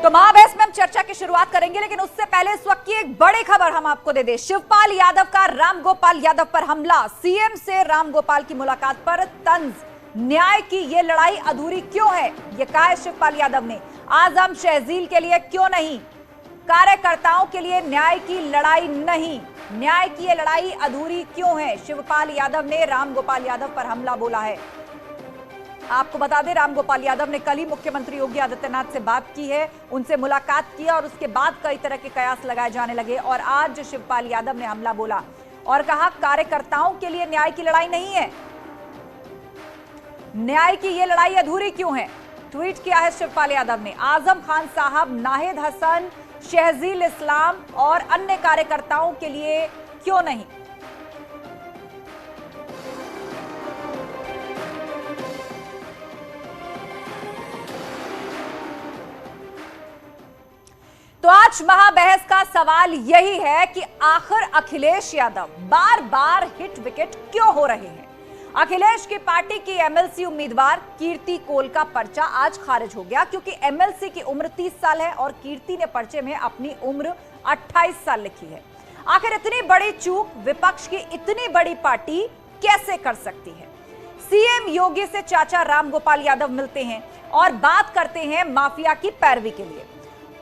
तो महाबहस में हम चर्चा की शुरुआत करेंगे, लेकिन उससे पहले इस वक्त की एक बड़ी खबर हम आपको दे दें। शिवपाल यादव का रामगोपाल यादव पर हमला, सीएम से रामगोपाल की मुलाकात पर तंज। न्याय की ये लड़ाई अधूरी क्यों है, ये कहा है शिवपाल यादव ने। आजम शहजील के लिए क्यों नहीं, कार्यकर्ताओं के लिए न्याय की लड़ाई नहीं, न्याय की ये लड़ाई अधूरी क्यों है, शिवपाल यादव ने रामगोपाल यादव पर हमला बोला है। आपको बता दें, रामगोपाल यादव ने कल ही मुख्यमंत्री योगी आदित्यनाथ से बात की है, उनसे मुलाकात की और उसके बाद कई तरह के कयास लगाए जाने लगे और आज शिवपाल यादव ने हमला बोला और कहा कार्यकर्ताओं के लिए न्याय की लड़ाई नहीं है, न्याय की ये लड़ाई अधूरी क्यों है। ट्वीट किया है शिवपाल यादव ने, आजम खान साहब, नाहिद हसन, शहजील इस्लाम और अन्य कार्यकर्ताओं के लिए क्यों नहीं। तो आज महाबहस का सवाल यही है कि आखिर अखिलेश यादव बार बार हिट विकेट क्यों हो रहे हैं। अखिलेश की पार्टी की एमएलसी उम्मीदवार कीर्ति कोल का पर्चा आज खारिज हो गया, क्योंकि एमएलसी की उम्र 30 साल है और कीर्ति ने पर्चे में अपनी उम्र 28 साल लिखी है। आखिर इतनी बड़ी चूक विपक्ष की इतनी बड़ी पार्टी कैसे कर सकती है। सीएम योगी से चाचा रामगोपाल यादव मिलते हैं और बात करते हैं माफिया की पैरवी के लिए,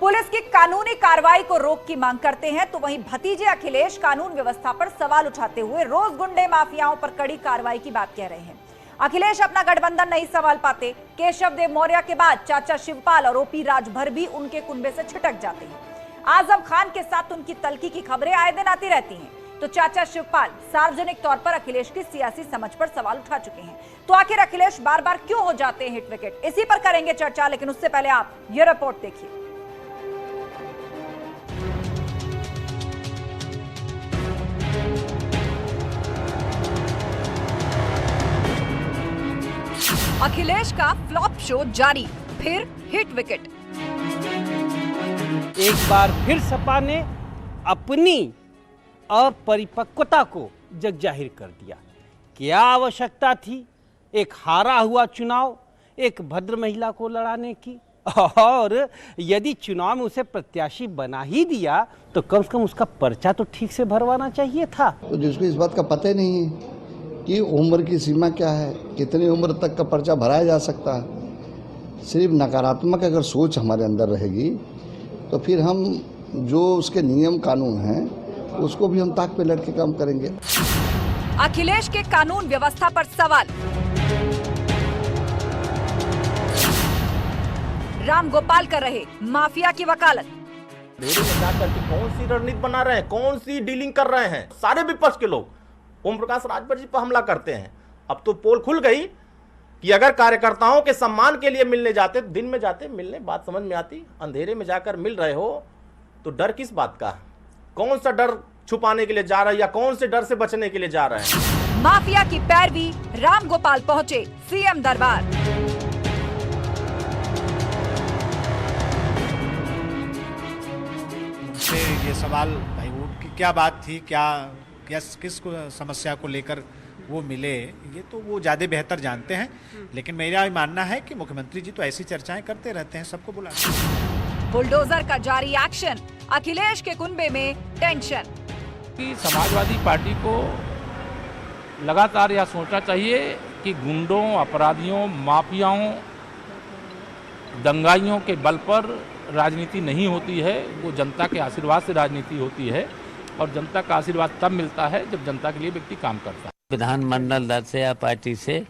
पुलिस की कानूनी कार्रवाई को रोक की मांग करते हैं, तो वहीं भतीजे अखिलेश कानून व्यवस्था पर सवाल उठाते हुए रोज गुंडे माफियाओं पर कड़ी कार्रवाई की बात कह रहे हैं। अखिलेश अपना गठबंधन नहीं संभाल पाते, केशव देव मौर्य के बाद चाचा शिवपाल और ओपी राजभर भी उनके कुनबे से छिटक जाते हैं। आजम खान के साथ उनकी तल्खी की खबरें आए दिन आती रहती हैं, तो चाचा शिवपाल सार्वजनिक तौर पर अखिलेश की सियासी समझ पर सवाल उठा चुके हैं। तो आखिर अखिलेश बार बार क्यों हो जाते हैं हिट विकेट, इसी पर करेंगे चर्चा, लेकिन उससे पहले आप ये रिपोर्ट देखिए। अखिलेश का फ्लॉप शो जारी, फिर हिट विकेट। एक बार फिर सपा ने अपनी अपरिपक्वता को जग जाहिर कर दिया। क्या आवश्यकता थी एक हारा हुआ चुनाव एक भद्र महिला को लड़ाने की, और यदि चुनाव में उसे प्रत्याशी बना ही दिया तो कम से कम उसका पर्चा तो ठीक से भरवाना चाहिए था। तो जिसको इस बात का पता ही नहीं है कि उम्र की सीमा क्या है, कितनी उम्र तक का पर्चा भराया जा सकता है। सिर्फ नकारात्मक अगर सोच हमारे अंदर रहेगी तो फिर हम जो उसके नियम कानून हैं उसको भी हम ताक पे लड़ के काम करेंगे। अखिलेश के कानून व्यवस्था पर सवाल, रामगोपाल कर रहे माफिया की वकालत। कौन सी रणनीति बना रहे हैं, कौन सी डीलिंग कर रहे हैं, सारे विपक्ष के लोग ओम प्रकाश राजभर जी पर हमला करते हैं। अब तो पोल खुल गई कि अगर कार्यकर्ताओं के सम्मान के लिए मिलने जाते, दिन में जाते मिलने, बात समझ में आती, अंधेरे में जाकर मिल रहे हो तो डर किस बात का, कौन सा डर छुपाने के लिए जा रहा है या कौन से डर से बचने के लिए जा रहे हैं। माफिया की पैरवी, रामगोपाल पहुंचे सीएम दरबार। ये सवाल भाई उनकी क्या बात थी, क्या किस समस्या को लेकर वो मिले, ये तो वो ज़्यादा बेहतर जानते हैं। लेकिन मेरा मानना है कि मुख्यमंत्री जी तो ऐसी चर्चाएं करते रहते हैं, सबको बुलाते हैं। बुलडोजर का जारी एक्शन, अखिलेश के कुनबे में टेंशन। कि समाजवादी पार्टी को लगातार यह सोचना चाहिए कि गुंडों, अपराधियों, माफियाओं, दंगाइयों के बल पर राजनीति नहीं होती है, वो जनता के आशीर्वाद से राजनीति होती है और जनता का आशीर्वाद तब मिलता है जब जनता के लिए व्यक्ति काम करता है। विधानमंडल दल से या पार्टी से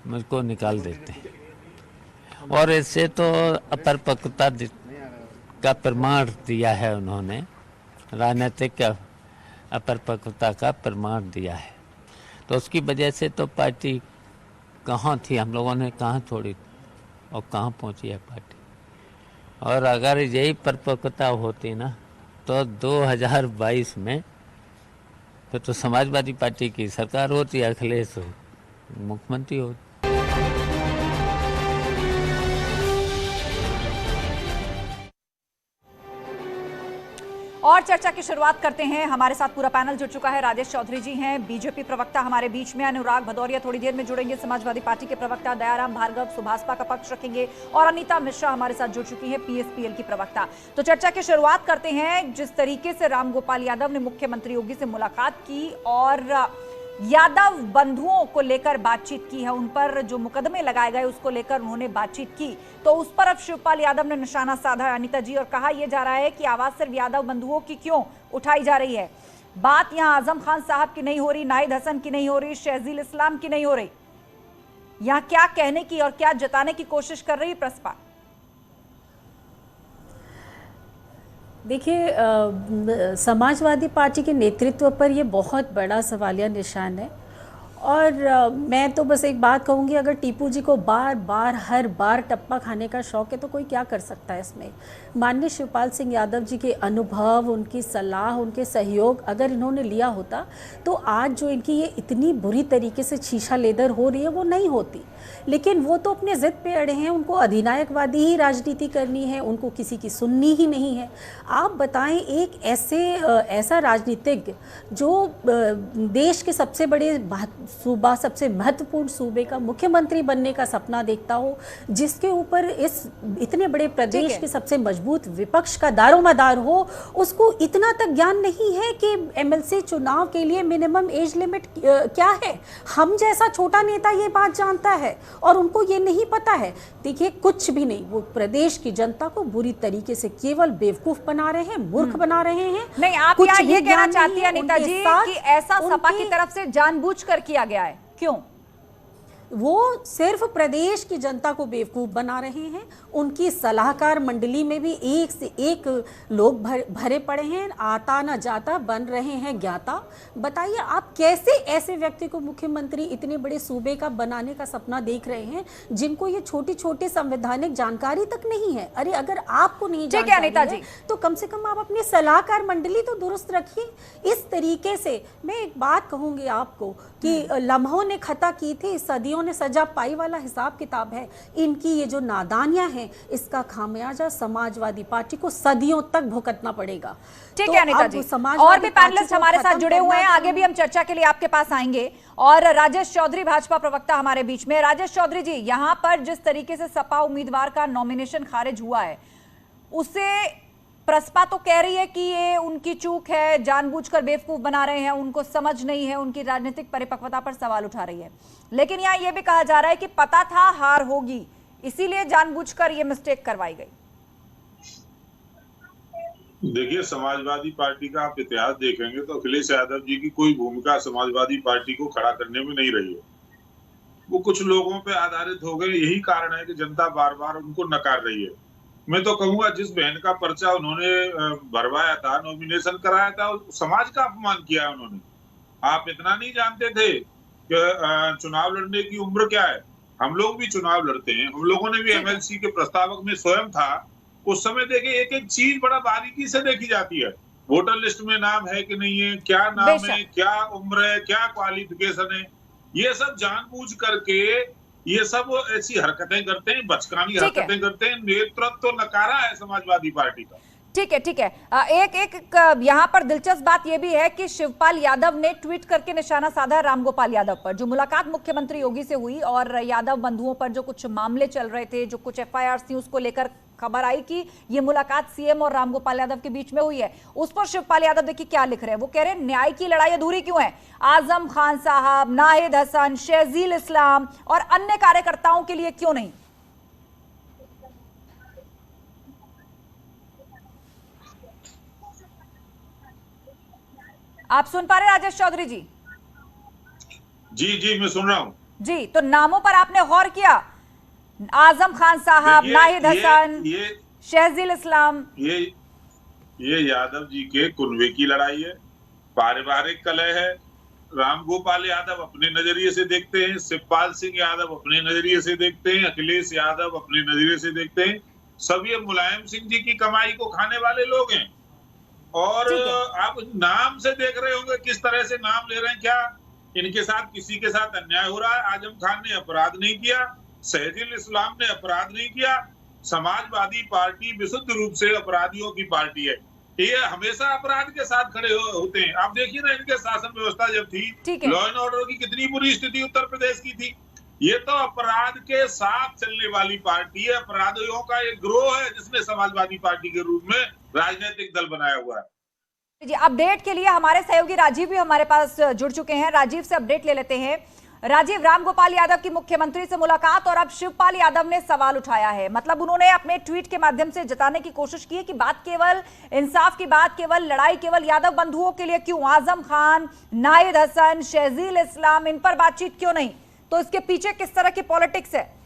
मुझको निकाल देते हैं और इससे तो अपरिपक्वता का प्रमाण दिया है उन्होंने, राजनीतिक अपरिपक्वता का प्रमाण दिया है। तो उसकी वजह से तो पार्टी कहाँ थी, हम लोगों ने कहाँ छोड़ी और कहाँ पहुँची है पार्टी। और अगर यही परिपक्वता होती ना तो 2022 में तो समाजवादी पार्टी की सरकार होती, अखिलेश मुख्यमंत्री होती। और चर्चा की शुरुआत करते हैं। हमारे साथ पूरा पैनल जुड़ चुका है। राजेश चौधरी जी हैं, बीजेपी प्रवक्ता हमारे बीच में, अनुराग भदौरिया थोड़ी देर में जुड़ेंगे, समाजवादी पार्टी के प्रवक्ता दयाराम भार्गव सुभाषपा का पक्ष रखेंगे, और अनीता मिश्रा हमारे साथ जुड़ चुकी है, पीएसपीएल की प्रवक्ता। तो चर्चा की शुरुआत करते हैं। जिस तरीके से रामगोपाल यादव ने मुख्यमंत्री योगी से मुलाकात की और यादव बंधुओं को लेकर बातचीत की है, उन पर जो मुकदमे लगाए गए उसको लेकर उन्होंने बातचीत की, तो उस पर अब शिवपाल यादव ने निशाना साधा है अनीता जी, और कहा यह जा रहा है कि आवाज सिर्फ यादव बंधुओं की क्यों उठाई जा रही है। बात यहां आजम खान साहब की नहीं हो रही, नाहिद हसन की नहीं हो रही, शहजील इस्लाम की नहीं हो रही। यहां क्या कहने की और क्या जताने की कोशिश कर रही प्रसपा? देखिए, समाजवादी पार्टी के नेतृत्व पर ये बहुत बड़ा सवालिया निशान है, और मैं तो बस एक बात कहूँगी, अगर टीपू जी को बार बार हर बार टप्पा खाने का शौक है तो कोई क्या कर सकता है इसमें। माननीय शिवपाल सिंह यादव जी के अनुभव, उनकी सलाह, उनके सहयोग अगर इन्होंने लिया होता तो आज जो इनकी ये इतनी बुरी तरीके से छीछा लेदर हो रही है वो नहीं होती। लेकिन वो तो अपने ज़िद पे अड़े हैं, उनको अधिनायकवादी ही राजनीति करनी है, उनको किसी की सुननी ही नहीं है। आप बताएं, एक ऐसा राजनीतिज्ञ जो देश के सबसे बड़े सूबा, सबसे महत्वपूर्ण सूबे का मुख्यमंत्री बनने का सपना देखता हो, जिसके ऊपर इस इतने बड़े प्रदेश के सबसे मजबूत विपक्ष का दारोमदार हो, उसको इतना तक ज्ञान नहीं है कि एमएलसी चुनाव के लिए मिनिमम एज लिमिट क्या है। हम जैसा छोटा नेता ये बात जानता है और उनको ये नहीं पता है। देखिए, कुछ भी नहीं, वो प्रदेश की जनता को बुरी तरीके से केवल बेवकूफ बना रहे हैं, मूर्ख बना रहे हैं। नहीं, आप यहाँ ये कहना चाहती है अनीता जी कि ऐसा सपा की तरफ से जानबूझकर किया गया है, क्यों? वो सिर्फ प्रदेश की जनता को बेवकूफ़ बना रहे हैं। उनकी सलाहकार मंडली में भी एक से एक लोग भरे पड़े हैं, आता न जाता बन रहे हैं ज्ञाता। बताइए, आप कैसे ऐसे व्यक्ति को मुख्यमंत्री इतने बड़े सूबे का बनाने का सपना देख रहे हैं जिनको ये छोटी छोटी संवैधानिक जानकारी तक नहीं है? अरे, अगर आपको नहीं जानकारी है तो कम से कम आप अपनी सलाहकार मंडली तो दुरुस्त रखिए। इस तरीके से मैं एक बात कहूँगी आपको कि लम्हों ने खता की थी, सदियों ने सजा पाई वाला हिसाब किताब है। इनकी ये जो नादानियां हैं, इसका खामियाजा समाजवादी पार्टी को सदियों तक भुगतना पड़ेगा। ठीक है अनीता जी, और भी पैनलिस्ट हमारे साथ जुड़े हुए हैं, आगे भी हम चर्चा के लिए आपके पास आएंगे। और राजेश चौधरी भाजपा प्रवक्ता हमारे बीच में। राजेश चौधरी जी, यहां पर जिस तरीके से सपा उम्मीदवार का नॉमिनेशन खारिज हुआ है, उसे प्रसपा तो कह रही है कि ये उनकी चूक है, जानबूझकर बेवकूफ बना रहे हैं, उनको समझ नहीं है, उनकी राजनीतिक परिपक्वता पर सवाल उठा रही है। लेकिन यहाँ ये भी कहा जा रहा है कि पता था हार होगी, इसीलिए जानबूझकर ये मिस्टेक करवाई गई। देखिए, समाजवादी पार्टी का आप इतिहास देखेंगे तो अखिलेश यादव जी की कोई भूमिका समाजवादी पार्टी को खड़ा करने में नहीं रही है। वो कुछ लोगों पे आधारित हो गए, यही कारण है कि जनता बार बार उनको नकार रही है। मैं तो कहूंगा, जिस बहन का पर्चा उन्होंने भरवाया था, नॉमिनेशन कराया था, समाज का अपमान किया है उन्होंने। आप इतना नहीं जानते थे कि चुनाव लड़ने की उम्र क्या है? हम लोग भी चुनाव लड़ते हैं, हम लोगों ने भी एमएलसी के प्रस्तावक में स्वयं था। उस समय देखिए, एक एक चीज बड़ा बारीकी से देखी जाती है। वोटर लिस्ट में नाम है कि नहीं है, क्या नाम है, क्या उम्र है, क्या क्वालिफिकेशन है, ये सब जानबूझ करके ये सब ऐसी हरकतें करते हैं, बचकानी हरकतें करते हैं। नेतृत्व तो नकारा है समाजवादी पार्टी का। ठीक है, ठीक है। एक यहाँ पर दिलचस्प बात यह भी है कि शिवपाल यादव ने ट्वीट करके निशाना साधा रामगोपाल यादव पर। जो मुलाकात मुख्यमंत्री योगी से हुई और यादव बंधुओं पर जो कुछ मामले चल रहे थे, जो कुछ एफआईआर थी, उसको लेकर खबर आई कि ये मुलाकात सीएम और रामगोपाल यादव के बीच में हुई है। उस पर शिवपाल यादव देखिए क्या लिख रहे हैं। वो कह रहे हैं, न्याय की लड़ाई अधूरी क्यों है? आजम खान साहब, नाहिद हसन, शहजील इस्लाम और अन्य कार्यकर्ताओं के लिए क्यों नहीं? आप सुन पा रहे राजेश चौधरी जी? जी, मैं सुन रहा हूं जी। तो नामों पर आपने गौर किया? आजम खान साहब, नाहिद हसन, शहजील इस्लाम। ये यादव जी के कुनबे की लड़ाई है, पारिवारिक कलह है। रामगोपाल यादव अपने नजरिए से देखते हैं, शिवपाल सिंह यादव अपने नजरिए से देखते हैं, अखिलेश यादव अपने नजरिए से देखते हैं। सब ये मुलायम सिंह जी की कमाई को खाने वाले लोग हैं। और आप नाम से देख रहे होंगे किस तरह से नाम ले रहे हैं। क्या इनके साथ किसी के साथ अन्याय हो रहा है? आजम खान ने अपराध नहीं किया, शहजील इस्लाम ने अपराध नहीं किया। समाजवादी पार्टी विशुद्ध रूप से अपराधियों की पार्टी है। ये हमेशा अपराध के साथ खड़े होते हैं। आप देखिए ना, इनके शासन व्यवस्था जब थी, लॉ एंड ऑर्डर की कितनी बुरी स्थिति उत्तर प्रदेश की थी। ये तो अपराध के साथ चलने वाली पार्टी है, अपराधियों का एक गिरोह है जिसने समाजवादी पार्टी के रूप में राजनीतिक दल बनाया हुआ है। जी, अपडेट के लिए हमारे सहयोगी राजीव भी हमारे पास जुड़ चुके हैं। राजीव से अपडेट ले लेते हैं। राजीव, रामगोपाल यादव की मुख्यमंत्री से मुलाकात और अब शिवपाल यादव ने सवाल उठाया है। मतलब उन्होंने अपने ट्वीट के माध्यम से जताने की कोशिश की है कि बात केवल इंसाफ की बात, केवल लड़ाई केवल यादव बंधुओं के लिए क्यों, आजम खान, नाहिद हसन, शहजील इस्लाम, इन पर बातचीत क्यों नहीं? तो इसके पीछे किस तरह की पॉलिटिक्स है?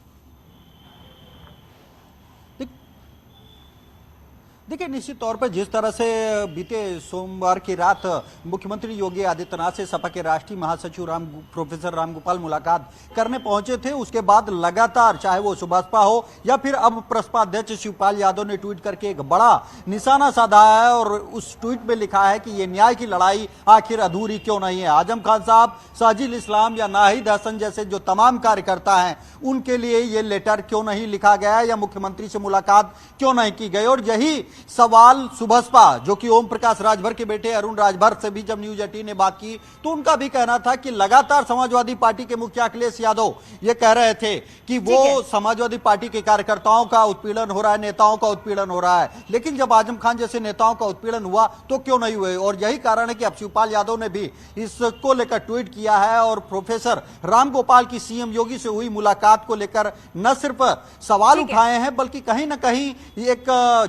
देखिए, निश्चित तौर पर जिस तरह से बीते सोमवार की रात मुख्यमंत्री योगी आदित्यनाथ से सपा के राष्ट्रीय महासचिव प्रोफेसर रामगोपाल मुलाकात करने पहुंचे थे, उसके बाद लगातार चाहे वो सुभाषपा हो या फिर अब प्रसपा अध्यक्ष शिवपाल यादव ने ट्वीट करके एक बड़ा निशाना साधा है और उस ट्वीट में लिखा है कि ये न्याय की लड़ाई आखिर अधूरी क्यों नहीं है। आजम खान साहब, शहजील इस्लाम या नाहिद हसन जैसे जो तमाम कार्यकर्ता हैं, उनके लिए ये लेटर क्यों नहीं लिखा गया या मुख्यमंत्री से मुलाकात क्यों नहीं की गई। और यही सवाल सुभाषपा, जो कि ओम प्रकाश राजभर के बेटे अरुण राजभर से भी जब न्यूज 18 ने बात की तो उनका भी कहना था कि लगातार समाजवादी पार्टी के मुखिया अखिलेश यादव ये कह रहे थे कि वो समाजवादी पार्टी के कार्यकर्ताओं का उत्पीड़न हो रहा है, नेताओं का उत्पीड़न हो रहा है, लेकिन जब आजम खान जैसे नेताओं का उत्पीड़न हुआ तो क्यों नहीं हुए। और यही कारण है कि अब शिवपाल यादव ने भी इसको लेकर ट्वीट किया है और प्रोफेसर रामगोपाल की सीएम योगी से हुई मुलाकात को लेकर न सिर्फ सवाल उठाए हैं बल्कि कहीं ना कहीं एक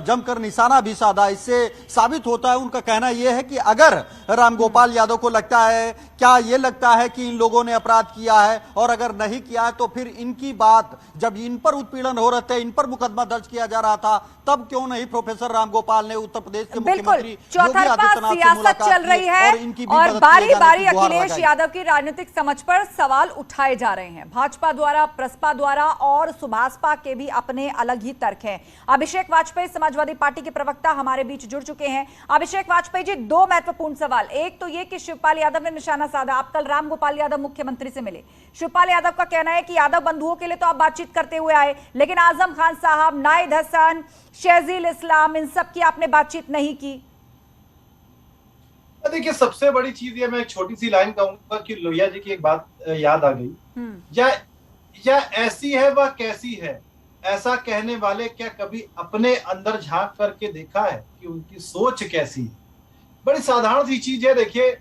जमकर निशाना भी साधा। इससे साबित होता है, उनका कहना यह है कि अगर रामगोपाल यादव को लगता है, क्या ये लगता है कि इन लोगों ने अपराध किया है और अगर नहीं किया है तो फिर इनकी बात जब इन पर उत्पीड़न हो रहे थे, इन पर मुकदमा दर्ज किया जा रहा था, तब क्यों नहीं प्रोफेसर रामगोपाल ने उत्तर प्रदेश के मुख्यमंत्री योगी आदित्यनाथ से मुलाकात चल रही है और बारी बारी अखिलेश यादव की राजनीतिक समझ पर सवाल उठाए जा रहे हैं। भाजपा द्वारा, प्रसपा द्वारा और सुभाषपा के भी अपने अलग ही तर्क हैं। अभिषेक वाजपेयी समाजवादी पार्टी के प्रवक्ता हमारे बीच जुड़ चुके हैं। अभिषेक वाजपेयी जी, दो महत्वपूर्ण सवाल। एक तो ये कि शिवपाल यादव ने निशाना साधा, आप कल रामगोपाल यादव मुख्यमंत्री से मिले, शिवपाल यादव का कहना है कि यादव बंधुओं के लिए तो आप बातचीत करते हुए आए, लेकिन आजम खान साहब, नाहिद हसन, शहजील इस्लाम, इन सब की आपने बातचीत नहीं की। देखिए, सबसे बड़ी चीज ये, मैं एक छोटी सी लाइन कहूंगा कि लोहिया जी की एक बात याद आ गई, या ऐसी है वह कैसी है, ऐसा कहने वाले क्या कभी अपने अंदर झांक करके देखा है कि उनकी सोच कैसी है। बड़ी साधारण सी चीज है। देखिए,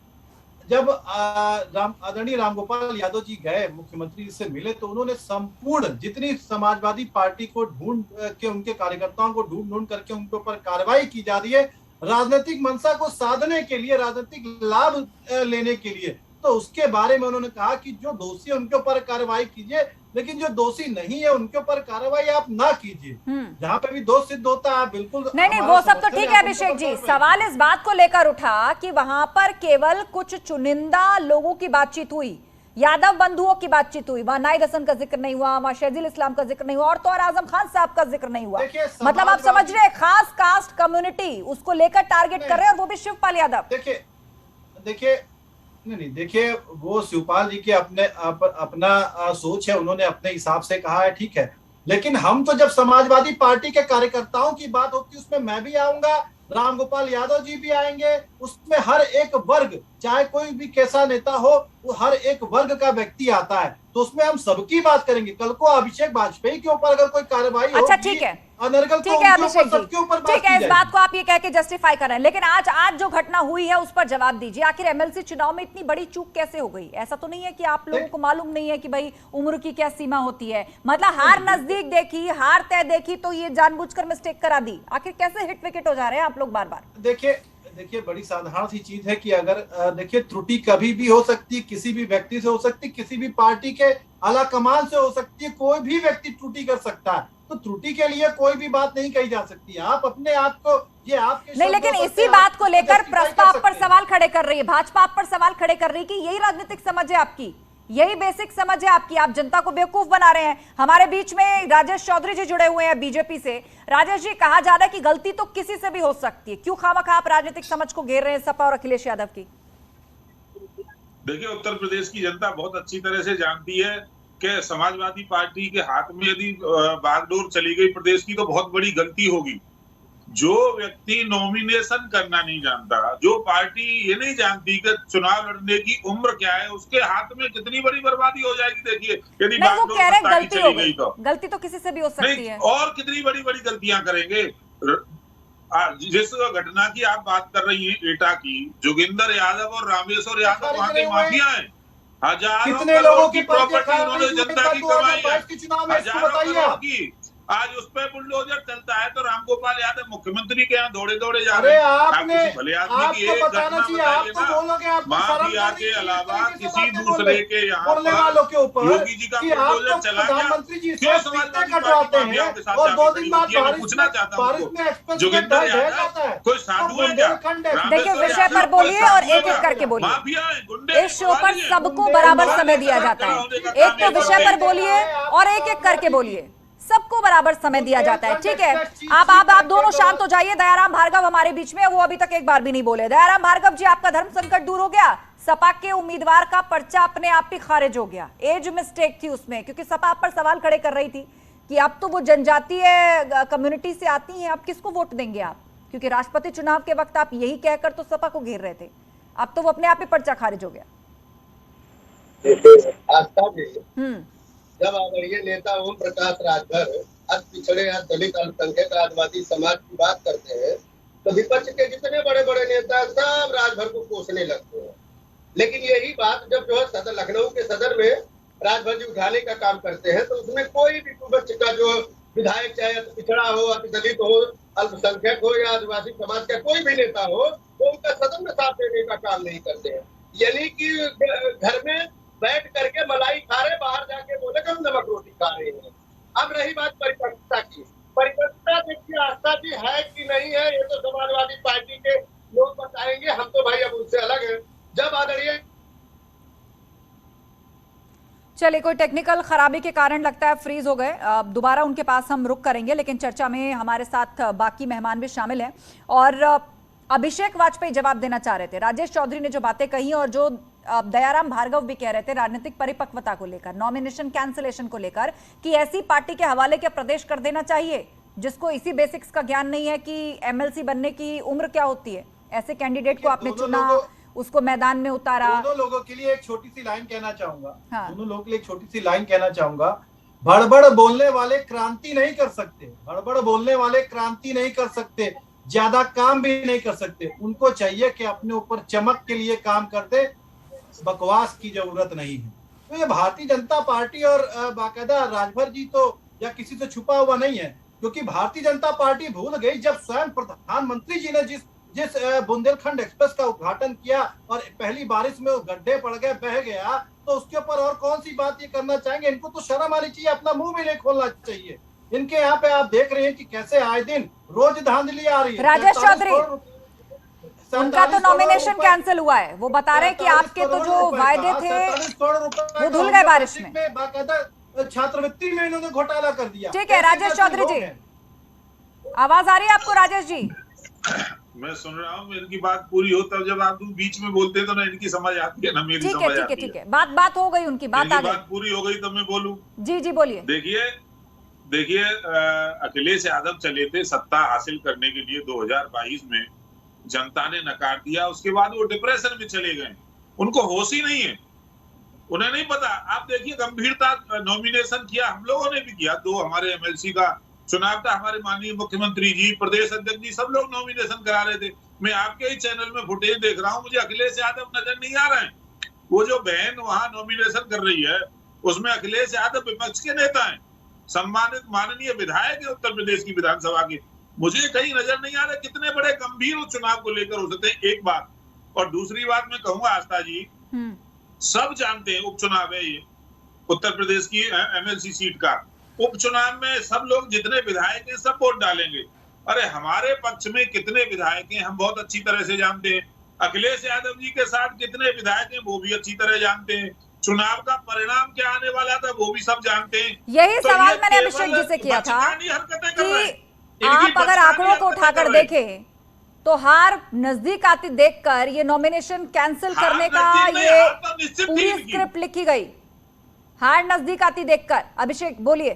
जब आदरणीय रामगोपाल यादव जी गए मुख्यमंत्री से मिले तो उन्होंने संपूर्ण जितनी समाजवादी पार्टी को ढूंढ के, उनके कार्यकर्ताओं को ढूंढ करके उनके ऊपर कार्रवाई की जा रही है राजनीतिक मंशा को साधने के लिए, राजनीतिक लाभ लेने के लिए। तो उसके बारे में उन्होंने कहा कि जो दोषी है उनके ऊपर कार्रवाई कीजिए, लेकिन जो दोषी नहीं है उनके ऊपर कार्रवाई आप ना कीजिए। जहां पे भी दोष सिद्ध होता है बिल्कुल नहीं, वो सब तो ठीक है अभिषेक जी। सवाल इस बात को लेकर उठा कि वहां पर केवल कुछ चुनिंदा लोगों की बातचीत हुई, यादव बंधुओं की बातचीत हुई, वहां नाहिद हसन का जिक्र नहीं हुआ, वहां शहजील इस्लाम का जिक्र नहीं हुआ और तो और आजम खान साहब का जिक्र नहीं हुआ। मतलब आप समझ रहे हैं, खास कास्ट कम्युनिटी उसको लेकर टारगेट कर रहे हैं और वो भी शिवपाल यादव। देखिए, वो शिवपाल जी के अपना सोच है, उन्होंने अपने हिसाब से कहा है, ठीक है, लेकिन हम तो जब समाजवादी पार्टी के कार्यकर्ताओं की बात होती है उसमें मैं भी आऊंगा, रामगोपाल यादव जी भी आएंगे, उसमें हर एक वर्ग, चाहे कोई भी कैसा नेता हो, वो हर एक वर्ग का व्यक्ति आता है, तो उसमें हम सबकी बात करेंगे। कल को अभिषेक वाजपेयी के ऊपर अगर कोई कार्रवाई अच्छा ठीक है, अनर्गल, ठीक है अभिषेक जी, ठीक है, इस बात को आप ये कह के जस्टिफाई कर रहे हैं, लेकिन आज जो घटना हुई है उस पर जवाब दीजिए। आखिर एमएलसी चुनाव में इतनी बड़ी चूक कैसे हो गई? ऐसा तो नहीं है कि आप लोगों को मालूम नहीं है कि भाई उम्र की क्या सीमा होती है? मतलब हार नजदीक देखी, हार तय देखी तो ये जानबूझकर मिस्टेक करा दी। आखिर कैसे हिट विकेट हो जा रहे हैं आप लोग बार बार? देखिए, बड़ी साधारण सी चीज है कि अगर देखिए, त्रुटि कभी भी हो सकती है, किसी भी व्यक्ति से हो सकती है, किसी भी पार्टी के आला कमान से हो सकती है, कोई भी व्यक्ति त्रुटि कर सकता है, तो त्रुटि के लिए कोई भी बात नहीं कही जा सकती। आप अपने आप को, ये आपके नहीं, लेकिन इसी बात को लेकर प्रस्ताव आप पर सवाल खड़े कर रही है, भाजपा आप पर सवाल खड़े कर रही है कि यही राजनीतिक समझ है आपकी, यही बेसिक समझ है आपकी, आप जनता को बेवकूफ बना रहे हैं। हमारे बीच में राजेश चौधरी जी जुड़े हुए हैं बीजेपी से। राजेश जी, कहा जा रहा है कि गलती तो किसी से भी हो सकती है, क्यों खामखा आप राजनीतिक समझ को घेर रहे हैं सपा और अखिलेश यादव की? देखिए, उत्तर प्रदेश की जनता बहुत अच्छी तरह से जानती है कि समाजवादी पार्टी के हाथ में यदि बागडोर चली गई प्रदेश की तो बहुत बड़ी गलती होगी। जो व्यक्ति नॉमिनेशन करना नहीं जानता, जो पार्टी ये नहीं जानती कि चुनाव लड़ने की उम्र क्या है, उसके हाथ में कितनी बड़ी बर्बादी हो जाएगी। देखिए यदि नहीं, वो कह रहे हैं गलती हो गई, तो गलती तो किसी से भी हो सकती है, और कितनी बड़ी बड़ी गलतियां करेंगे। जिस घटना की आप बात कर रही हैं एटा की, जोगिंदर यादव और रामेश्वर यादव वहां के माफिया हैं। हजारों कितने लोगों की प्रॉपर्टी उन्होंने जनता की कमाई है, हजारों करोड़ की। आज उस पर बुलडोजर चलता है तो रामगोपाल यादव मुख्यमंत्री के यहाँ दौड़े दौड़े जा रहे हैं। आपने भले आदमी की एक घटना बताइए ना, माफिया के अलावा किसी दूसरे के यहाँ पर योगी जी का बुलडोजर चला गया, क्यों समाजवादी पार्टी माफिया के साथ और 2 दिन बाद पूछना चाहता हूँ, जोगिंदर यादव कोई साधु है क्या? देखिए विषय पर बोलिए और एक एक करके बोलिए। इस शो पर सबको बराबर समय दिया जाता है, एक तो विषय पर बोलिए और एक एक करके बोलिए, सबको बराबर समय दिया जाता है। ठीक है, आप दोनों शांत हो जाइए। दयाराम भार्गव हमारे बीच में, वो अभी तक एक बार भी नहीं बोले। दयाराम भार्गव जी, आपका धर्म संकट दूर हो गया? सपा के उम्मीदवार का पर्चा अपने आप ही खारिज हो गया, एज मिस्टेक थी उसमें, क्योंकि सपा आप पर सवाल खड़े कर रही थी कि अब तो वो जनजातीय कम्युनिटी से आती हैं, अब किसको वोट देंगे आप? क्योंकि राष्ट्रपति चुनाव के वक्त आप यही कहकर तो सपा को घेर रहे थे, अब तो वो अपने आप ही पर्चा खारिज हो गया। जब आदरणीय नेता ओम प्रकाश राजभर अति पिछड़े या दलित अल्पसंख्यक आदिवासी समाज की बात करते हैं तो विपक्ष के जितने बड़े बड़े नेता सब राजभर को कोसने लगते हैं। लेकिन यही बात जब जो है सदर लखनऊ के सदर में राजभर जी उठाने का काम करते हैं तो उसमें कोई भी विपक्ष का जो विधायक, चाहे अति पिछड़ा हो, अति दलित हो, अल्पसंख्यक हो या आदिवासी समाज का कोई भी नेता हो, वो उनका सदन में साथ देने का काम नहीं करते हैं। यानी कि घर में बैठ करके मलाई खा रहे, बाहर जाके बोले कि हम नमक रोटी खा रहे हैं। अब रही बात परिपक्वता की, परिपक्वता देखिए आस्था जी है कि नहीं है ये तो समाजवादी पार्टी के लोग बताएंगे, हम तो भाई अब उनसे अलग है। जब आदरणीय चलिए, कोई टेक्निकल खराबी के कारण लगता है फ्रीज हो गए, दोबारा उनके पास हम रुक करेंगे, लेकिन चर्चा में हमारे साथ बाकी मेहमान भी शामिल हैं। और अभिषेक वाजपेयी जवाब देना चाह रहे थे, राजेश चौधरी ने जो बातें कही और जो दयाराम भार्गव भी कह रहे थे राजनीतिक परिपक्वता को लेकर, नॉमिनेशन कैंसिलेशन को लेकर, कि ऐसी पार्टी के हवाले क्या प्रदेश कर देना चाहिए जिसको इसी बेसिक्स का ज्ञान नहीं है कि एमएलसी बनने की उम्र क्या होती है। ऐसे कैंडिडेट को आपने चुना, उसको मैदान में उतारा। दोनों लोगों के लिए एक छोटी सी लाइन कहना चाहूंगा, हाँ। दोनों लोगों के लिए एक छोटी सी लाइन कहना चाहूंगा, बड़बड़ बोलने वाले क्रांति नहीं कर सकते, बड़बड़ बोलने वाले क्रांति नहीं कर सकते, ज्यादा काम भी नहीं कर सकते। उनको चाहिए कि अपने ऊपर चमक के लिए काम कर दे, बकवास की जरूरत नहीं है। तो ये भारतीय जनता पार्टी और बाकायदा राजभर जी तो या किसी से छुपा हुआ नहीं है, क्योंकि भारतीय जनता पार्टी भूल गई जब स्वयं प्रधानमंत्री जी ने जिस बुंदेलखंड एक्सप्रेस का उद्घाटन किया और पहली बारिश में वो गड्ढे पड़ गए, बह गया, तो उसके ऊपर और कौन सी बात ये करना चाहेंगे। इनको तो शर्म आनी चाहिए, अपना मुंह भी नहीं खोलना चाहिए। इनके यहाँ पे आप देख रहे हैं कि कैसे आए दिन रोज धांधली आ रही है। राजेश चौधरी, उनका तो नॉमिनेशन कैंसिल हुआ है, वो बता रहे हैं कि आपके तो जो वायदे थे वो धुल गए बारिश में। छात्रवृत्ति में इन्होंने घोटाला कर दिया। ठीक है राजेश चौधरी जी, आवाज आ रही है आपको? राजेश जी मैं सुन रहा हूँ, इनकी बात पूरी हो तब जब आप बीच में बोलते हैं तो ना इनकी समझ आती है ना मेरी समझ आती है। ठीक है, बात हो गई, उनकी बात आ गई, बात पूरी हो गई तब मैं बोलूं। जी बोलिए। देखिए अखिलेश यादव चले थे सत्ता हासिल करने के लिए 2022 में, जनता ने नकार दिया, उसके बाद वो डिप्रेशन में चले गए, उनको होश ही नहीं है, उन्हें नहीं पता। आप देखिए गंभीरता, नॉमिनेशन किया, हम लोगों ने भी किया, 2 हमारे एमएलसी का चुनाव था, हमारे माननीय मुख्यमंत्री जी, प्रदेश अध्यक्ष जी, सब लोग नॉमिनेशन करा रहे थे। मैं आपके ही चैनल में फुटेज देख रहा हूँ, मुझे अखिलेश यादव नजर नहीं आ रहे हैं। वो जो बहन वहां नॉमिनेशन कर रही है उसमें अखिलेश यादव विपक्ष के नेता हैं, सम्मानित माननीय विधायक है उत्तर प्रदेश की विधानसभा के, मुझे कहीं नजर नहीं आ रहा कितने बड़े गंभीर उस चुनाव को लेकर हो सकते हैं। एक बात, और दूसरी बात मैं कहूंगा आस्था जी, सब जानते हैं उपचुनाव है ये उत्तर प्रदेश की एमएलसी सीट का, उपचुनाव में सब लोग जितने विधायक हैं सब वोट डालेंगे। अरे हमारे पक्ष में कितने विधायक हैं हम बहुत अच्छी तरह से जानते हैं, अखिलेश यादव जी के साथ कितने विधायक हैं वो भी अच्छी तरह जानते हैं, चुनाव का परिणाम क्या आने वाला था वो भी सब जानते हैं। यही तो सवाल मैंने अभिषेक जी से किया था कि आप अगर आंकड़ों को उठाकर देखें तो हार नजदीक आती देखकर ये नॉमिनेशन कैंसिल करने का ये पूरी स्क्रिप्ट लिखी गई, हार नजदीक आती देखकर। अभिषेक बोलिए।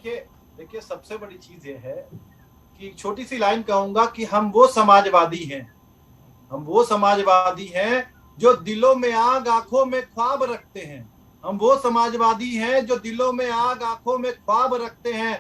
देखिए सबसे बड़ी चीज ये है कि छोटी सी लाइन कहूंगा कि हम वो समाजवादी हैं, हम वो समाजवादी हैं जो दिलों में आग आंखों में ख्वाब रखते हैं। हम वो समाजवादी हैं जो दिलों में आग आंखों में ख्वाब रखते हैं।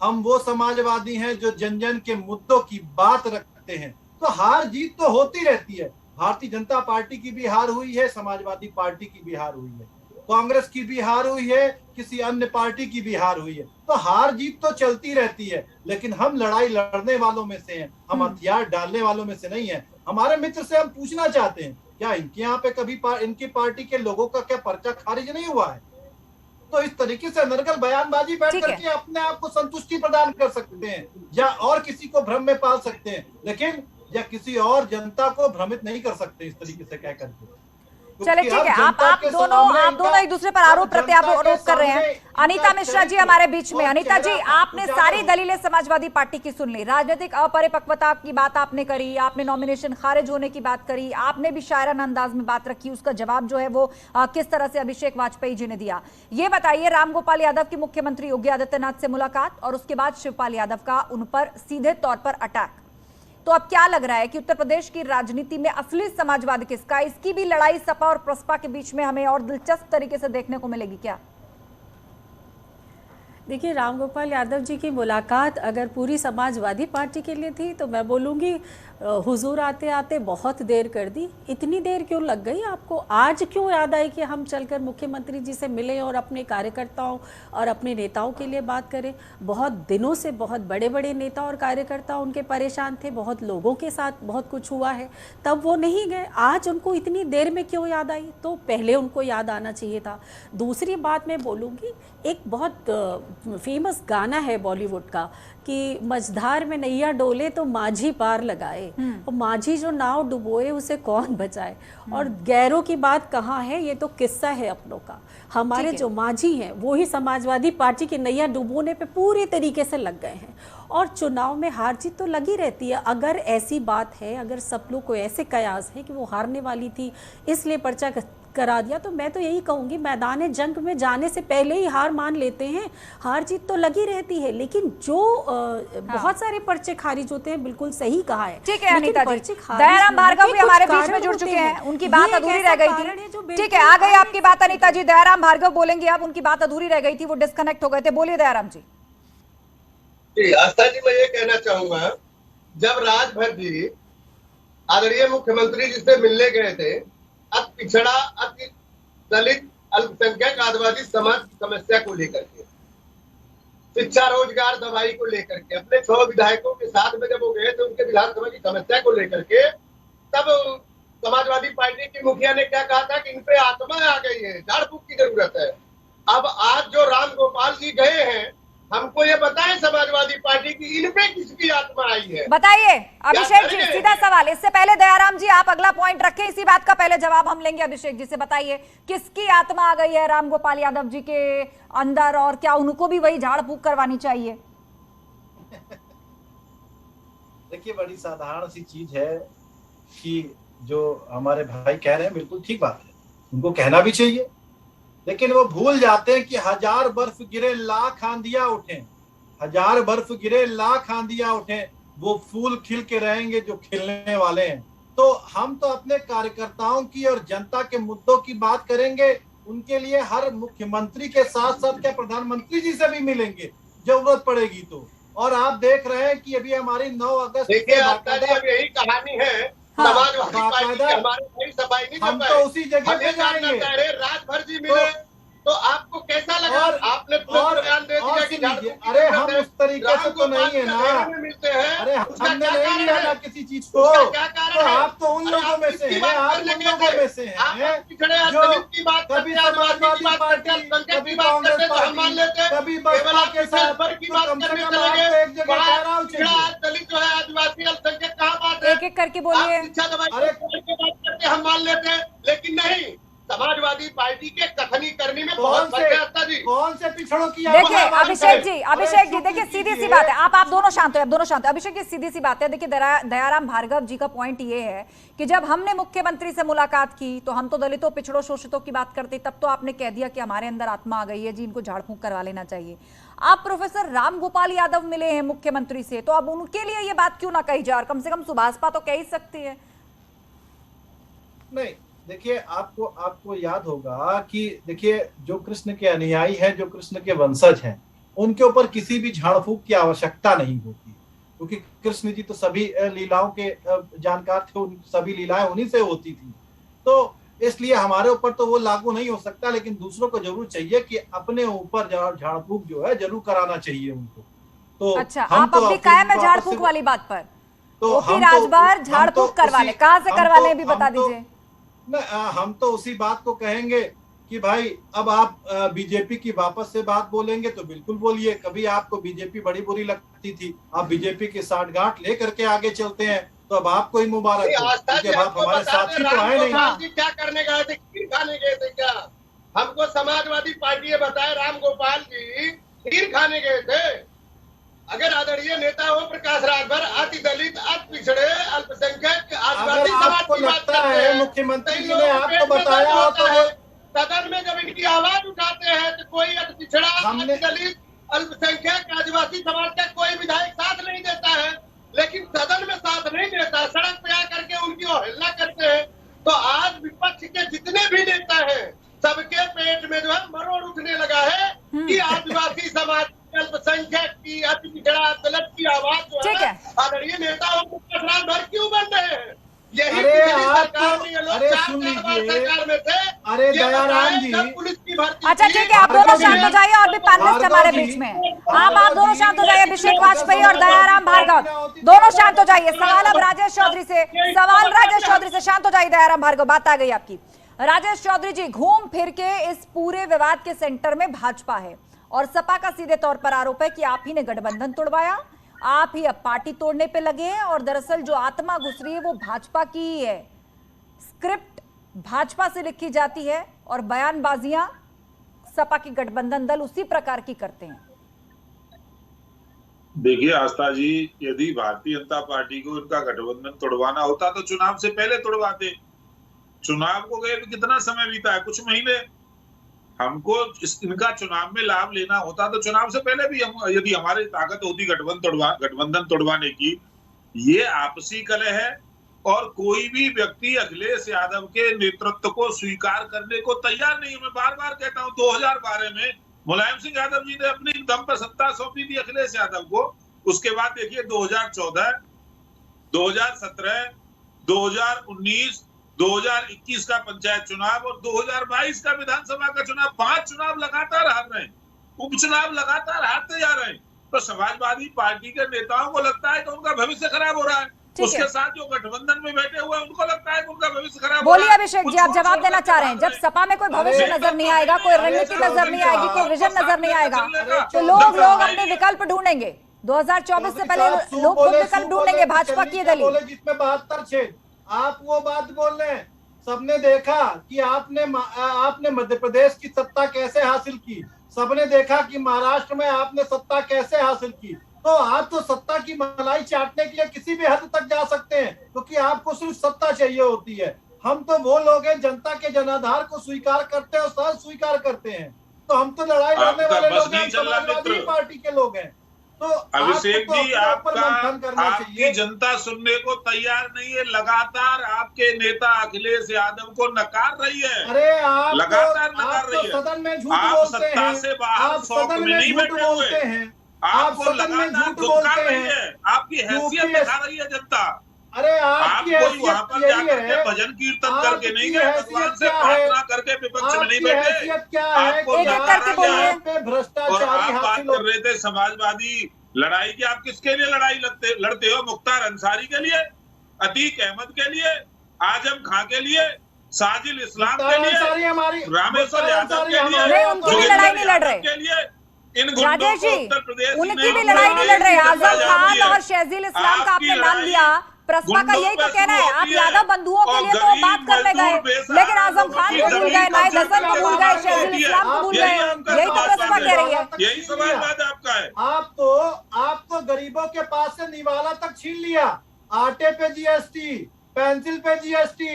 हम वो समाजवादी हैं जो जन जन के मुद्दों की बात रखते हैं। तो हार जीत तो होती रहती है। भारतीय जनता पार्टी की भी हार हुई है, समाजवादी पार्टी की भी हार हुई है, कांग्रेस की भी हार हुई है, किसी अन्य पार्टी की भी हार हुई है। तो हार जीत तो चलती रहती है, लेकिन हम लड़ाई लड़ने वालों में से हैं, हम हथियार डालने वालों में से नहीं है। हमारे मित्र से हम पूछना चाहते हैं, क्या इनके यहाँ पे कभी इनकी पार्टी के लोगों का क्या पर्चा खारिज नहीं हुआ है? तो इस तरीके से अनर्गल बयानबाजी बैठ करके अपने आप को संतुष्टि प्रदान कर सकते हैं या और किसी को भ्रम में पाल सकते हैं, लेकिन या किसी और जनता को भ्रमित नहीं कर सकते इस तरीके से कह करके। चले ठीक है, आप दोनों एक दूसरे पर आरोप प्रत्यारोप कर रहे हैं। अनीता मिश्रा जी हमारे बीच में। अनीता जी, आपने सारी दलीलें समाजवादी पार्टी की सुन ली, राजनीतिक अपरिपक्वता की बात आपने करी, आपने नॉमिनेशन खारिज होने की बात करी, आपने भी शायराना अंदाज में बात रखी, उसका जवाब जो है वो किस तरह से अभिषेक वाजपेयी जी ने दिया। ये बताइए, रामगोपाल यादव की मुख्यमंत्री योगी आदित्यनाथ से मुलाकात और उसके बाद शिवपाल यादव का उन पर सीधे तौर पर अटैक, तो अब क्या लग रहा है कि उत्तर प्रदेश की राजनीति में असली समाजवाद किसका? इसकी भी लड़ाई सपा और प्रसपा के बीच में हमें और दिलचस्प तरीके से देखने को मिलेगी क्या? देखिए, रामगोपाल यादव जी की मुलाकात अगर पूरी समाजवादी पार्टी के लिए थी तो मैं बोलूँगी हुजूर आते आते बहुत देर कर दी। इतनी देर क्यों लग गई आपको? आज क्यों याद आई कि हम चलकर मुख्यमंत्री जी से मिलें और अपने कार्यकर्ताओं और अपने नेताओं के लिए बात करें? बहुत दिनों से बहुत बड़े बड़े नेता और कार्यकर्ता उनके परेशान थे, बहुत लोगों के साथ बहुत कुछ हुआ है, तब वो नहीं गए। आज उनको इतनी देर में क्यों याद आई? तो पहले उनको याद आना चाहिए था। दूसरी बात मैं बोलूँगी, एक बहुत फेमस गाना है बॉलीवुड का कि मझधार में नैया डोले तो माझी पार लगाए, और माझी जो नाव डुबोए उसे कौन बचाए। और गैरों की बात कहाँ है, ये तो किस्सा है अपनों का। हमारे जो माझी हैं वो ही समाजवादी पार्टी की नैया डुबोने पे पूरी तरीके से लग गए हैं, और चुनाव में हार जीत तो लगी रहती है। अगर ऐसी बात है, अगर सब लोग को ऐसे कयास है कि वो हारने वाली थी इसलिए पर्चा करा दिया, तो मैं तो यही कहूंगी मैदान जंग में जाने से पहले ही हार मान लेते हैं। हार जीत तो लगी रहती है, लेकिन जो बहुत सारे पर्चे खारिज होते हैं, बिल्कुल सही कहा है। ठीक है अनीता जी, दयाराम भार्गव भी हमारे बीच में जुड़ चुके हैं, उनकी बात अधूरी रह गई थी। ठीक है, आ गई आपकी बात अनीता जी। दयाराम भार्गव बोलेंगे आप, उनकी बात अधूरी रह गई थी, वो डिस्कनेक्ट हो गए थे। बोलिए दयाराम जी। आस्था जी, मैं ये कहना चाहूंगा, जब राजभर जी आदरणीय मुख्यमंत्री जी से मिलने गए थे, अति पिछड़ा, अति दलित, अल्पसंख्यक, आदिवासी समाज की समस्या को लेकर के, शिक्षा, रोजगार, दवाई को लेकर के, अपने 6 विधायकों के साथ में जब वो गए थे उनके विधानसभा की समस्या को लेकर के, तब समाजवादी पार्टी की मुखिया ने क्या कहा था कि इन पे आत्मा आ गई है, झाड़ फूक की जरूरत है। अब आज जो राम गोपाल जी गए हैं, हमको ये बताएं समाजवादी पार्टी की इन पे किसकी आत्मा आई है? बताइए अभिषेक जी, सीधा सवाल। इससे पहले दयाराम जी आप अगला पॉइंट रखें, इसी बात का पहले जवाब हम लेंगे अभिषेक जी से। बताइए किसकी आत्मा आ गई है रामगोपाल यादव जी के अंदर, और क्या उनको भी वही झाड़ फूक करवानी चाहिए? देखिए, बड़ी साधारण सी चीज है कि जो हमारे भाई कह रहे हैं बिल्कुल ठीक बात है, उनको कहना भी चाहिए, लेकिन वो भूल जाते हैं कि 1000 बर्फ गिरे लाख आंधियां उठे, 1000 बर्फ गिरे लाख आंधियां उठे, वो फूल खिल के रहेंगे जो खिलने वाले हैं। तो हम तो अपने कार्यकर्ताओं की और जनता के मुद्दों की बात करेंगे, उनके लिए हर मुख्यमंत्री के साथ साथ क्या प्रधानमंत्री जी से भी मिलेंगे जरूरत पड़ेगी तो। और आप देख रहे हैं कि अभी हमारी 9 अगस्त यही कहानी है समाजवादी पार्टी के हमारे भाई सफाई नहीं, हम तो उसी जगह पे जाएंगे। राजभर जी मिले तो आपको कैसा लगा? आपने बयान दे दिया कि अरे हम उस तरीके से तो नहीं है ना, मिलते हैं, अरे हमने नहीं लिया ना किसी चीज को। तो आप तो उन लोगों में से हैं, आप उन लोगों में से हैं जो कभी समाजवादी पार्टी, कभी कांग्रेस पार्टी, कभी बसपा के साथ, तो कम से कम आपको एक जगह ठहराव चाहिए। दलित जो है, आदिवासी, अल्पसंख्यक, कहाँ बात है? एक-एक करके बोलिए। अरे हम मान लेते हैं, लेकिन नहीं, समाजवादी पार्टी के कथनी करनी में बहुत फर्क है। कौन से पिछड़ों की? देखिए अभिषेक जी, देखिए सीधी सी बात है, आप दोनों शांत हो, आप दोनों शांत हो। अभिषेक जी, सीधी सी बात है, देखिए दयाराम भार्गव जी का पॉइंट ये है कि जब हमने मुख्यमंत्री से मुलाकात की तो हम तो दलितों, पिछड़ों, शोषितों की बात करते, तब तो आपने कह दिया कि हमारे अंदर आत्मा आ गई है जी, इनको झाड़ फूंक करवा लेना चाहिए। आप प्रोफेसर रामगोपाल यादव मिले हैं मुख्यमंत्री से, तो अब उनके लिए ये बात क्यों ना कही जाए, और कम से कम सुभाषपा तो कह ही सकती है। नहीं, देखिए आपको याद होगा कि देखिए जो कृष्ण के अनुयायी हैं, जो कृष्ण के वंशज हैं, उनके ऊपर किसी भी झाड़ फूक की आवश्यकता नहीं होती, क्योंकि कृष्ण जी तो सभी लीलाओं के जानकार थे, सभी लीलाएं उन्हीं से होती थी। तो इसलिए हमारे ऊपर तो वो लागू नहीं हो सकता, लेकिन दूसरों को जरूर चाहिए कि अपने ऊपर झाड़ फूक जो है जरूर कराना चाहिए उनको। तो अच्छा, आप अभी कायम है झाड़ फूक वाली बात पर? तो ओपी राजभर झाड़ फूक करवा ले, कहां से करवा ले भी बता दीजिए। हम तो उसी बात को कहेंगे कि भाई अब आप बीजेपी की वापस से बात बोलेंगे तो बिल्कुल बोलिए। कभी आपको बीजेपी बड़ी बुरी लगती थी, आप बीजेपी के साठगांठ लेकर के आगे चलते हैं, तो अब आपको ही मुबारक हो, क्योंकि आप हमारे साथी तो है नहीं। क्या करने गए थे, खीर खाने गए थे क्या? हमको समाजवादी पार्टी बताए रामगोपाल जी खीर खाने गए थे। अगर आदरणीय नेता ओम प्रकाश राजभर अति दलित, अति पिछड़े, अल्पसंख्यक, आदिवासी समाज की बात करते हैं, मुख्यमंत्री जी ने आपको बताया होता है, सदन में जब इनकी आवाज उठाते हैं तो कोई अति पिछड़ा, अति दलित, अल्पसंख्यक, आदिवासी समाज का कोई विधायक साथ नहीं देता है, लेकिन सदन में साथ नहीं देता, सड़क पे आकर के उनकी अवहेलना करते हैं। तो आज विपक्ष के जितने भी नेता हैं, सबके पेट में जो है मरोड़ उठने लगा है कि आदिवासी समाज, अल्पसंख्यक की, अति पिछड़ा, दलित की आवाज जो है आदरणीय नेता ओम प्रकाश राजभर क्यों बन रहे हैं? यही सरकार में ये लोग सरकार में थे। अरे दयाराम जी, पुलिस की भर्ती। अच्छा ठीक है, आप दोनों शांत हो जाइए, और भी पैनलिस्ट हमारे बीच में। आप दोनों शांत हो जाइए, अभिषेक वाजपेयी और दयाराम भार्गव दोनों शांत हो जाइए। सवाल अब राजेश चौधरी से, शांत हो जाइए दयाराम भार्गव, बात आ गई आपकी। राजेश चौधरी जी, घूम फिर के इस पूरे विवाद के सेंटर में भाजपा है, और सपा का सीधे तौर पर आरोप है कि आप ही ने गठबंधन तोड़वाया, आप ही अब पार्टी तोड़ने पे लगे हैं, और दरअसल जो आत्मा घुस रही है वो भाजपा की ही है। स्क्रिप्ट भाजपा से लिखी जाती है और बयानबाजियां सपा की गठबंधन दल उसी प्रकार की करते हैं। देखिए आस्था जी, यदि भारतीय जनता पार्टी को इनका गठबंधन तोड़वाना होता तो चुनाव से पहले तोड़वाते। चुनाव को गए कितना समय बीता है, कुछ महीने। हमको इनका चुनाव में लाभ लेना होता तो चुनाव से पहले भी हम, यदि हमारी ताकत होती गठबंधन तोड़वाने की। ये आपसी कलह है, और कोई भी व्यक्ति अखिलेश यादव के नेतृत्व को स्वीकार करने को तैयार नहीं है। मैं बार बार कहता हूं, 2012 में मुलायम सिंह यादव जी ने अपनी दम पर सत्ता सौंपी थी अखिलेश यादव को। उसके बाद देखिए 2014, 2017, 2019, 2021 का पंचायत चुनाव और 2022 का विधानसभा का चुनाव, 5 चुनाव लगातार हार रहे हैं, उपचुनाव लगातार हारते जा रहे हैं। तो समाजवादी पार्टी के नेताओं को लगता है कि उनका भविष्य खराब हो रहा है, उसके साथ जो गठबंधन में बैठे हुए हैं उनको लगता है कि उनका भविष्य खराब हो रहा है। बोलिए अभिषेक जी, आप जवाब देना चाह रहे हैं। जब सपा में कोई भविष्य नजर नहीं आएगा, कोई रणनीति नजर नहीं आएगी, कोई विजन नजर नहीं आएगा, तो लोग अपने विकल्प ढूंढेंगे। 2024 से पहले लोग खुद विकल्प ढूंढेंगे भाजपा की दलील। जिसमें 72 छेद, आप वो बात बोल रहे हैं। सबने देखा कि आपने मध्य प्रदेश की सत्ता कैसे हासिल की, सबने देखा कि महाराष्ट्र में आपने सत्ता कैसे हासिल की। तो आप तो सत्ता की मलाई चाटने के लिए किसी भी हद तक जा सकते हैं, क्योंकि आपको सिर्फ सत्ता चाहिए होती है। हम तो वो लोग हैं जनता के जनाधार को स्वीकार करते हैं और सहज स्वीकार करते हैं। तो हम तो लड़ाई लड़ने वाले लोग हैं, समाजवादी पार्टी के लोग हैं। तो अभिषेक जी, आपकी जनता सुनने को तैयार नहीं है। लगातार आपके नेता अखिलेश यादव को नकार रही है। अरे आप लगातार नकार रही है। सदन में झूठ आप बोलते सत्ता हैं, से बाहर आप सदन में झूठ बोलते हैं, आप सदन में झूठ बोलते हैं, आपकी हैसियत दिखा रही है जनता। अरे आपकी वहाँ पर जाकर भजन कीर्तन करके नहीं गए, भगवान से प्रार्थना करके विपक्ष में नहीं बैठे। आपको भ्रष्टाचार आप बात कर रहे थे समाजवादी लड़ाई की। आप किसके लिए लड़ाई लड़ते हो? मुख्तार अंसारी के लिए, अतीक अहमद के लिए, आजम खां के लिए, साजिल इस्लाम के लिए, रामेश्वर यादव के लिए, उनकी लड़ाई नहीं लड़ रहे। राजेश जी, उनकी भी लड़ाई नहीं लड़ रहे। आजम खान और शहजील इस्लाम का आपने नाम लिया, प्रसपा का यही तो कहना है। आप यादव बंधुओं के लिए तो बात करने गए, लेकिन आजम खान को भूल गए, नाइद हसन को भूल गए, शहजील इस्लाम को भूल गए। यही तो प्रसपा कह रही है। यही समाजवाद आपका है। आप तो गरीबों के पास से निवाला तक छीन लिया। आटे पे जीएसटी, पेंसिल पे जीएसटी,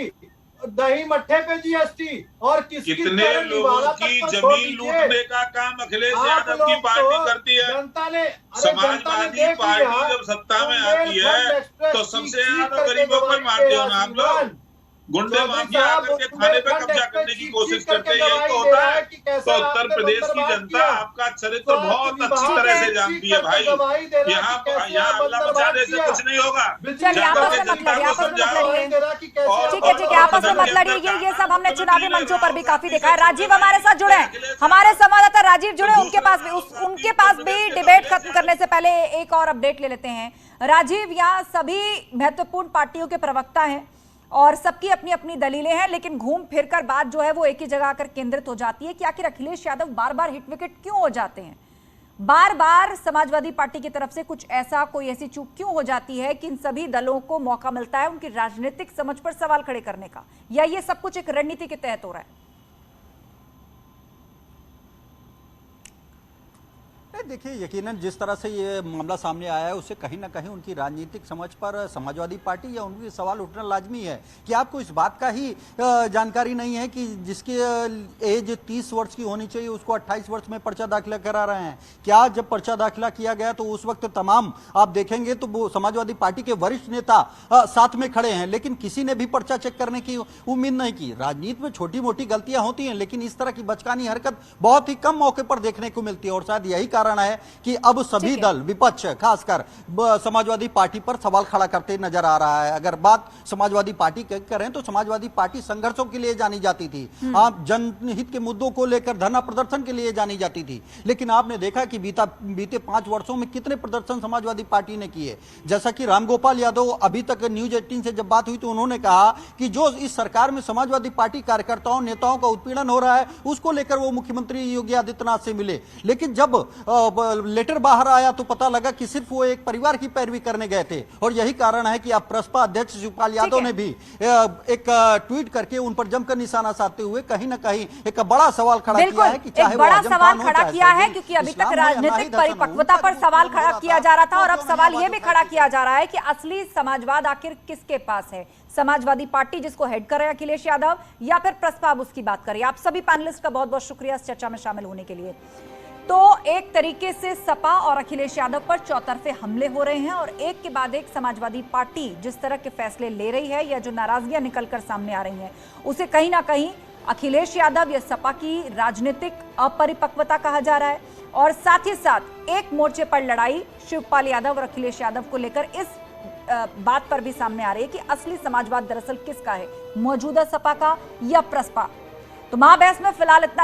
दही मट्ठे पे जीएसटी और कितने लोगों की जमीन लूटने का काम अखिलेश यादव की पार्टी करती है। जनता ने समाजवादी पार्टी जब सत्ता में आती है तो सबसे ज्यादा गरीबों को मारते हो ना आप लोग। गुंडे माफिया आकर के थाने पे कब्जा करने की कोशिश करते हैं, यही तो होता है। तो उत्तर प्रदेश की जनता आपका चरित्र बहुत अच्छी तरह से जानती है भाई। यहाँ अल्लाह बचाने से कुछ नहीं होगा। ठीक है, आपस में मत लड़िए। ये सब हमने चुनावी मंचों पर भी काफी देखा है। राजीव हमारे साथ जुड़े हैं, हमारे संवाददाता राजीव जुड़े, उनके पास भी डिबेट खत्म करने से पहले एक और अपडेट ले लेते हैं। राजीव, यहाँ सभी महत्वपूर्ण पार्टियों के प्रवक्ता हैं और सबकी अपनी अपनी दलीलें हैं, लेकिन घूम फिर कर बात जो है वो एक ही जगह आकर केंद्रित हो जाती है कि आखिर अखिलेश यादव बार बार हिट विकेट क्यों हो जाते हैं। बार बार समाजवादी पार्टी की तरफ से कोई ऐसी चूक क्यों हो जाती है कि इन सभी दलों को मौका मिलता है उनकी राजनीतिक समझ पर सवाल खड़े करने का, या ये सब कुछ एक रणनीति के तहत हो रहा है? देखिए, यकीनन जिस तरह से ये मामला सामने आया है उससे कहीं ना कहीं उनकी राजनीतिक समझ पर समाजवादी पार्टी या उनके सवाल उठना लाजमी है कि आपको इस बात का ही जानकारी नहीं है कि जिसकी एज 30 वर्ष की होनी चाहिए उसको 28 वर्ष में पर्चा दाखिला करा रहे हैं। क्या जब पर्चा दाखिला किया गया तो उस वक्त तमाम आप देखेंगे तो वो समाजवादी पार्टी के वरिष्ठ नेता साथ में खड़े हैं, लेकिन किसी ने भी पर्चा चेक करने की उम्मीद नहीं की। राजनीति में छोटी मोटी गलतियां होती हैं, लेकिन इस तरह की बचकानी हरकत बहुत ही कम मौके पर देखने को मिलती है और शायद यही कारण है कि अब सभी दल, विपक्ष खासकर समाजवादी पार्टी पर सवाल खड़ा करते नजर आ रहा है। अगर बात समाजवादी पार्टी की करें तो समाजवादी पार्टी संघर्षों के लिए जानी जाती थी, आप जनहित के मुद्दों को लेकर धरना प्रदर्शन के लिए जानी जाती थी, लेकिन आपने देखा कि बीते 5 वर्षों में कितने प्रदर्शन समाजवादी पार्टी ने किए। जैसा कि रामगोपाल यादव अभी तक न्यूज 18 से जब बात हुई तो उन्होंने कहा कि जो इस सरकार में समाजवादी पार्टी कार्यकर्ताओं नेताओं का उत्पीड़न हो रहा है उसको लेकर वो मुख्यमंत्री योगी आदित्यनाथ से मिले, लेकिन जब लेटर बाहर आया तो पता लगा कि सिर्फ वो एक परिवार की पैरवी करने गए थे। और यही कारण है कि अब प्रसपा अध्यक्ष शिवपाल यादव ने भी एक ट्वीट करके उन पर जमकर निशाना साधते हुए कहीं ना कहीं एक बड़ा सवाल खड़ा किया है कि चाहे बड़ा सवाल खड़ा किया है, क्योंकि अभी तक राजनीतिक परिपक्वता पर सवाल खड़ा किया जा रहा था और अब सवाल यह भी खड़ा किया जा रहा है कि असली समाजवाद आखिर किसके पास है, समाजवादी पार्टी जिसको हेड कर रहे हैं अखिलेश यादव, या फिर प्रसपा उसकी बात करें। आप सभी पैनलिस्ट का बहुत बहुत शुक्रिया इस चर्चा में शामिल होने के लिए। तो एक तरीके से सपा और अखिलेश यादव पर चौतरफे हमले हो रहे हैं और एक के बाद एक समाजवादी पार्टी जिस तरह के फैसले ले रही है या जो नाराजगियां निकलकर सामने आ रही हैं उसे कहीं ना कहीं अखिलेश यादव या सपा की राजनीतिक अपरिपक्वता कहा जा रहा है। और साथ ही साथ एक मोर्चे पर लड़ाई शिवपाल यादव और अखिलेश यादव को लेकर इस बात पर भी सामने आ रही है कि असली समाजवाद दरअसल किसका है, मौजूदा सपा का या प्रसपा। तो महाबहस में फिलहाल इतना।